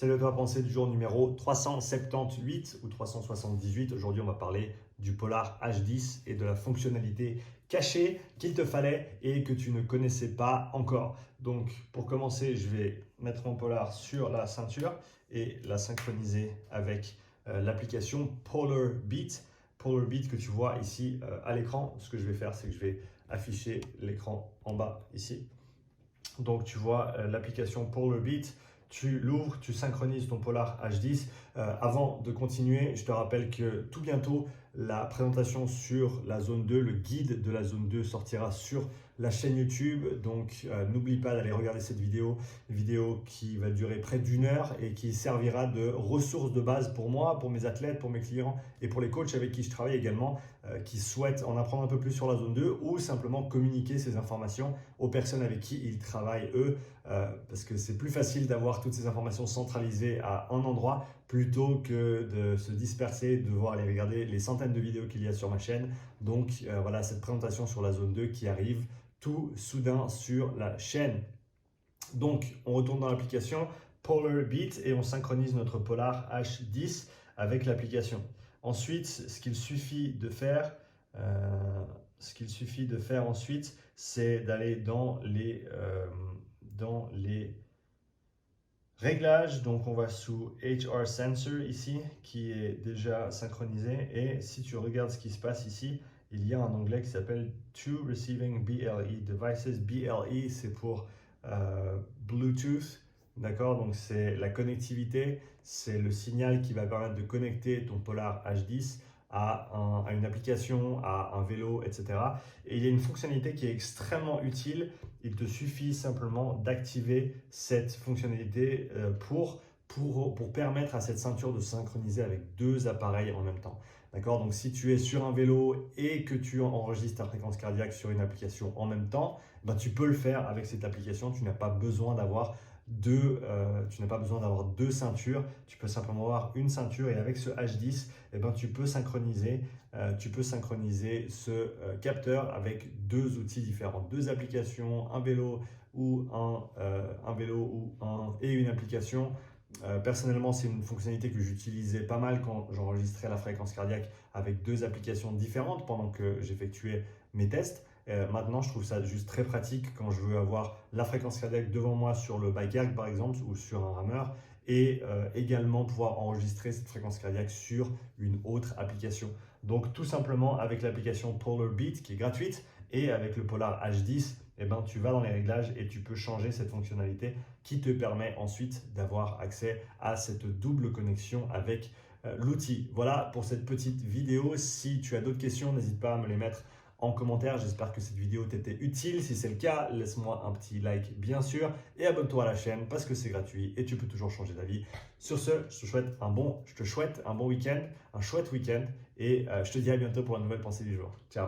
Salut à toi, pensée du jour numéro 378 ou 378. Aujourd'hui, on va parler du Polar H10 et de la fonctionnalité cachée qu'il te fallait et que tu ne connaissais pas encore. Donc, pour commencer, je vais mettre mon Polar sur la ceinture et la synchroniser avec l'application Polar Beat. Polar Beat que tu vois ici à l'écran. Ce que je vais faire, c'est que je vais afficher l'écran en bas ici. Donc tu vois l'application Polar Beat, tu l'ouvres, tu synchronises ton Polar H10. Avant de continuer, je te rappelle que tout bientôt, la présentation sur la zone 2, le guide de la zone 2 sortira sur la chaîne YouTube. Donc n'oublie pas d'aller regarder cette vidéo qui va durer près d'une heure et qui servira de ressource de base pour moi, pour mes athlètes, pour mes clients et pour les coachs avec qui je travaille également, qui souhaitent en apprendre un peu plus sur la zone 2 ou simplement communiquer ces informations aux personnes avec qui ils travaillent eux, parce que c'est plus facile d'avoir toutes ces informations centralisées à un endroit plutôt que de se disperser, de devoir aller regarder les centaines de vidéos qu'il y a sur ma chaîne. Donc voilà cette présentation sur la zone 2 qui arrive tout soudain sur la chaîne. Donc on retourne dans l'application Polar Beat et on synchronise notre Polar H10 avec l'application. Ensuite, ce qu'il suffit de faire ensuite, c'est d'aller dans les réglages. Donc on va sous HR Sensor ici, qui est déjà synchronisé. Et si tu regardes ce qui se passe ici, il y a un onglet qui s'appelle To Receiving BLE Devices. BLE, c'est pour Bluetooth. D'accord, donc c'est la connectivité, c'est le signal qui va permettre de connecter ton Polar H10 à une application, à un vélo, etc. Et il y a une fonctionnalité qui est extrêmement utile. Il te suffit simplement d'activer cette fonctionnalité pour permettre à cette ceinture de synchroniser avec deux appareils en même temps. D'accord, donc si tu es sur un vélo et que tu enregistres ta fréquence cardiaque sur une application en même temps, ben, tu peux le faire avec cette application. Tu n'as pas besoin d'avoir deux ceintures. Tu peux simplement avoir une ceinture et avec ce H10, eh ben, tu peux synchroniser ce capteur avec deux outils différents, deux applications, un vélo et une application. Personnellement, c'est une fonctionnalité que j'utilisais pas mal quand j'enregistrais la fréquence cardiaque avec deux applications différentes pendant que j'effectuais mes tests. Maintenant, je trouve ça juste très pratique quand je veux avoir la fréquence cardiaque devant moi sur le bike erg par exemple ou sur un rameur et également pouvoir enregistrer cette fréquence cardiaque sur une autre application. Donc tout simplement avec l'application Polar Beat qui est gratuite et avec le Polar H10, eh ben, tu vas dans les réglages et tu peux changer cette fonctionnalité qui te permet ensuite d'avoir accès à cette double connexion avec l'outil. Voilà pour cette petite vidéo. Si tu as d'autres questions, n'hésite pas à me les mettre en commentaire. J'espère que cette vidéo t'était utile. Si c'est le cas, laisse-moi un petit like bien sûr et abonne-toi à la chaîne parce que c'est gratuit et tu peux toujours changer d'avis. Sur ce, je te souhaite un bon week-end, un chouette week-end et je te dis à bientôt pour une nouvelle pensée du jour. Ciao.